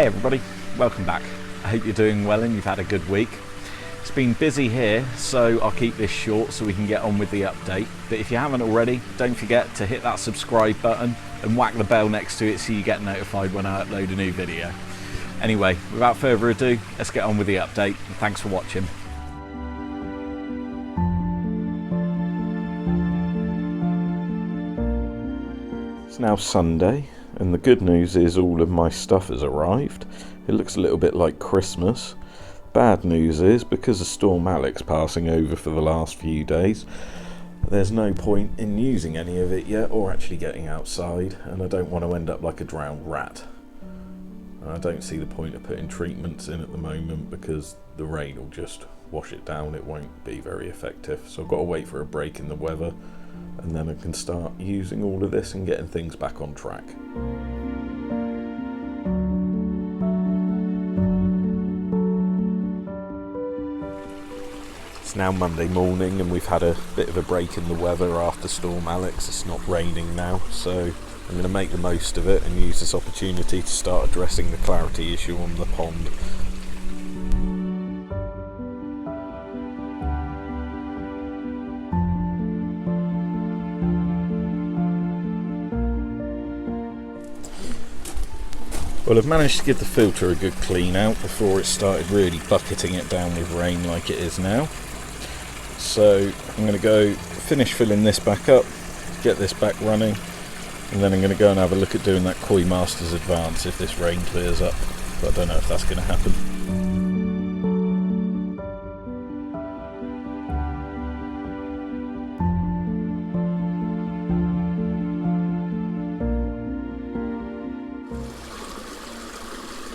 Hey everybody, welcome back. I hope you're doing well and you've had a good week. It's been busy here, so I'll keep this short so we can get on with the update. But if you haven't already, don't forget to hit that subscribe button and whack the bell next to it so you get notified when I upload a new video. Anyway, without further ado, let's get on with the update. Thanks for watching. It's now Sunday, and the good news is all of my stuff has arrived. It looks a little bit like Christmas. Bad news is, because of Storm Alex passing over for the last few days, there's no point in using any of it yet or actually getting outside, and I don't want to end up like a drowned rat. And I don't see the point of putting treatments in at the moment because the rain will just wash it down. It won't be very effective, so I've got to wait for a break in the weather, and then I can start using all of this and getting things back on track. It's now Monday morning and we've had a bit of a break in the weather after Storm Alex. It's not raining now, so I'm going to make the most of it and use this opportunity to start addressing the clarity issue on the pond. Well, I've managed to give the filter a good clean out before it started really bucketing it down with rain like it is now. So I'm going to go finish filling this back up, get this back running, and then I'm going to go and have a look at doing that Koi Masters Advance if this rain clears up, but I don't know if that's going to happen.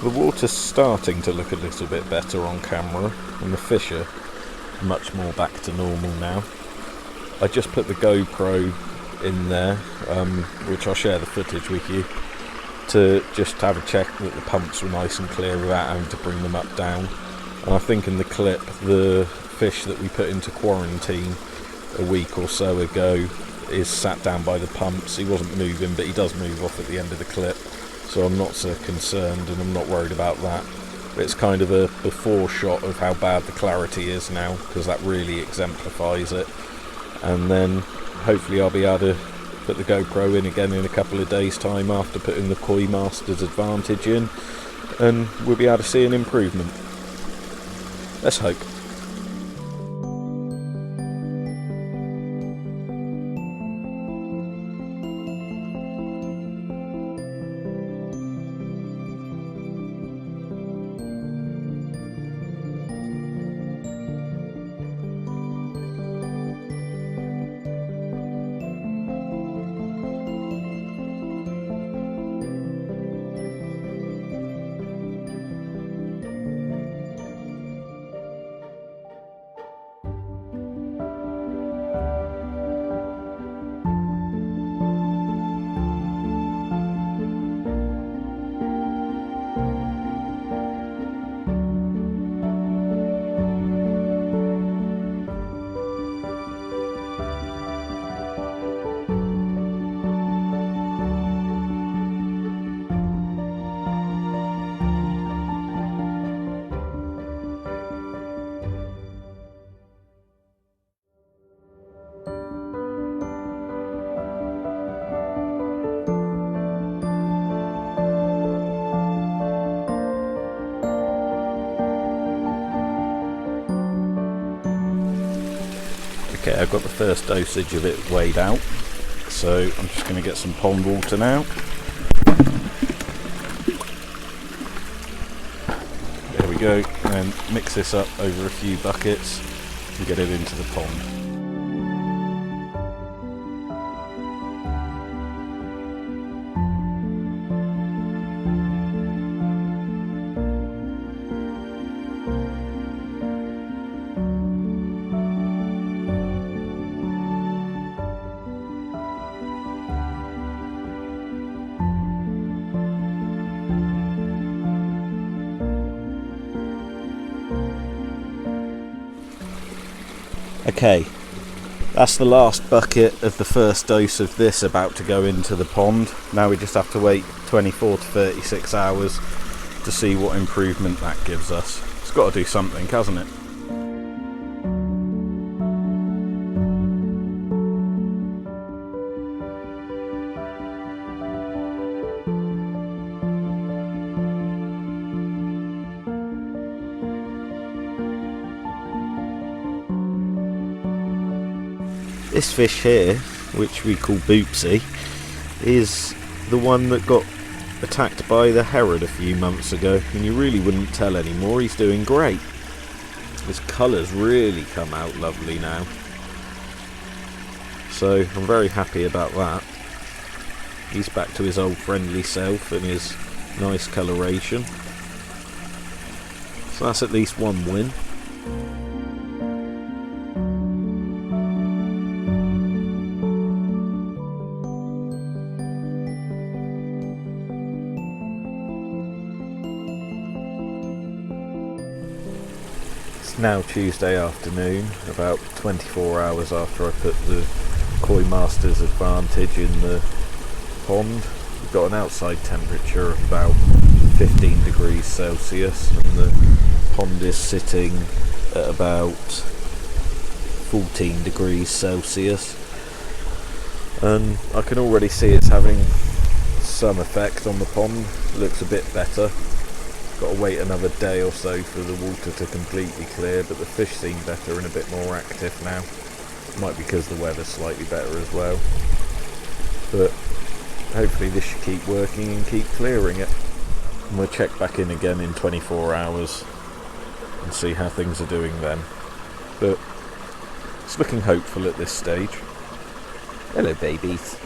The water's starting to look a little bit better on camera and the fish are much more back to normal now. I just put the GoPro in there, which I'll share the footage with you, to just have a check that the pumps were nice and clear without having to bring them up down. And I think in the clip, the fish that we put into quarantine a week or so ago is sat down by the pumps. He wasn't moving, but he does move off at the end of the clip. So I'm not so concerned and I'm not worried about that. But it's kind of a before shot of how bad the clarity is now, because that really exemplifies it. And then hopefully I'll be able to put the GoPro in again in a couple of days' time after putting the Koi Masters Advantage in, and we'll be able to see an improvement. Let's hope. Okay, I've got the first dosage of it weighed out, so I'm just going to get some pond water now. There we go, and mix this up over a few buckets and get it into the pond. Okay, that's the last bucket of the first dose of this about to go into the pond. Now we just have to wait 24 to 36 hours to see what improvement that gives us. It's got to do something, hasn't it? This fish here, which we call Boopsy, is the one that got attacked by the Herod a few months ago, and you really wouldn't tell anymore. He's doing great. His colours really come out lovely now, so I'm very happy about that. He's back to his old friendly self and his nice coloration, so that's at least one win. Now Tuesday afternoon, about 24 hours after I put the Koi Masters Advantage in the pond. We've got an outside temperature of about 15 degrees Celsius and the pond is sitting at about 14 degrees Celsius, and I can already see it's having some effect on the pond. It looks a bit better. Got to wait another day or so for the water to completely clear, but the fish seem better and a bit more active now. Might be because the weather's slightly better as well, but hopefully this should keep working and keep clearing it. And we'll check back in again in 24 hours and see how things are doing then, but it's looking hopeful at this stage. Hello babies.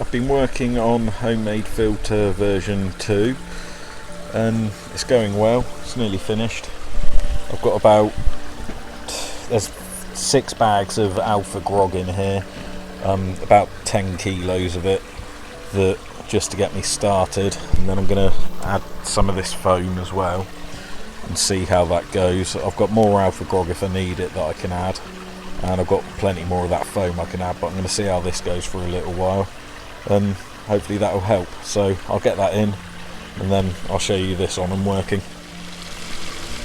I've been working on Homemade Filter version 2 and it's going well. It's nearly finished. I've got there's 6 bags of alpha grog in here, about 10 kilos of it, that just to get me started, and then I'm going to add some of this foam as well and see how that goes. I've got more alpha grog if I need it that I can add, and I've got plenty more of that foam I can add, but I'm going to see how this goes for a little while and hopefully that will help. So I'll get that in and then I'll show you this on and working.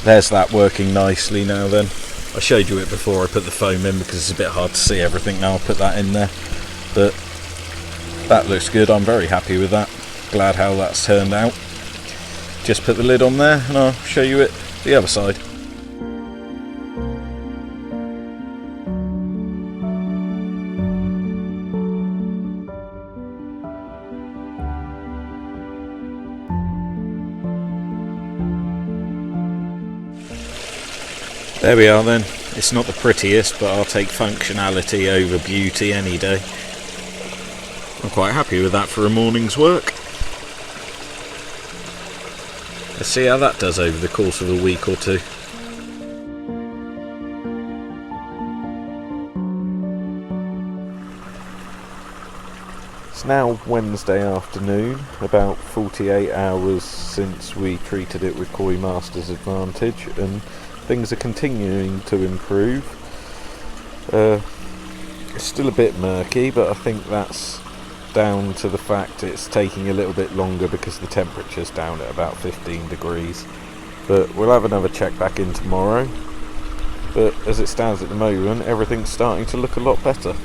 There's that working nicely now then. I showed you it before I put the foam in because it's a bit hard to see everything now. I'll put that in there, but that looks good. I'm very happy with that. Glad how that's turned out. Just put the lid on there and I'll show you it the other side. There we are then. It's not the prettiest, but I'll take functionality over beauty any day. I'm quite happy with that for a morning's work. Let's see how that does over the course of a week or two. It's now Wednesday afternoon, about 48 hours since we treated it with Koi Masters Advantage, and things are continuing to improve. It's still a bit murky, but I think that's down to the fact it's taking a little bit longer because the temperature's down at about 15 degrees. But we'll have another check back in tomorrow. But as it stands at the moment, everything's starting to look a lot better.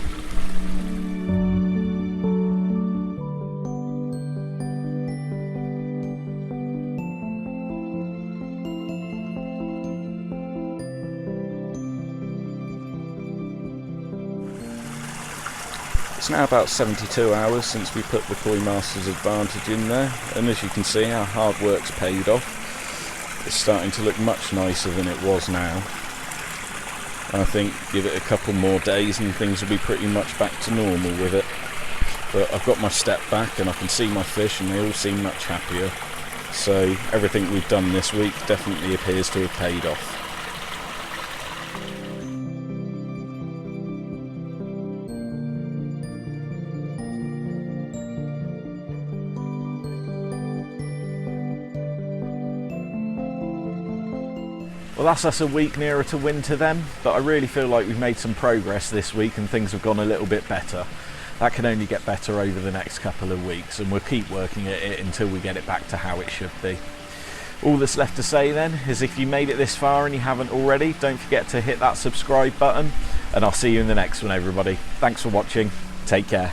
It's now about 72 hours since we put the Koi Masters Advantage in there, and as you can see, our hard work's paid off. It's starting to look much nicer than it was now. I think give it a couple more days and things will be pretty much back to normal with it. But I've got my step back and I can see my fish and they all seem much happier. So everything we've done this week definitely appears to have paid off. Well, that's us a week nearer to winter then, but I really feel like we've made some progress this week and things have gone a little bit better. That can only get better over the next couple of weeks and we'll keep working at it until we get it back to how it should be. All that's left to say then is if you made it this far and you haven't already, don't forget to hit that subscribe button and I'll see you in the next one, everybody. Thanks for watching. Take care.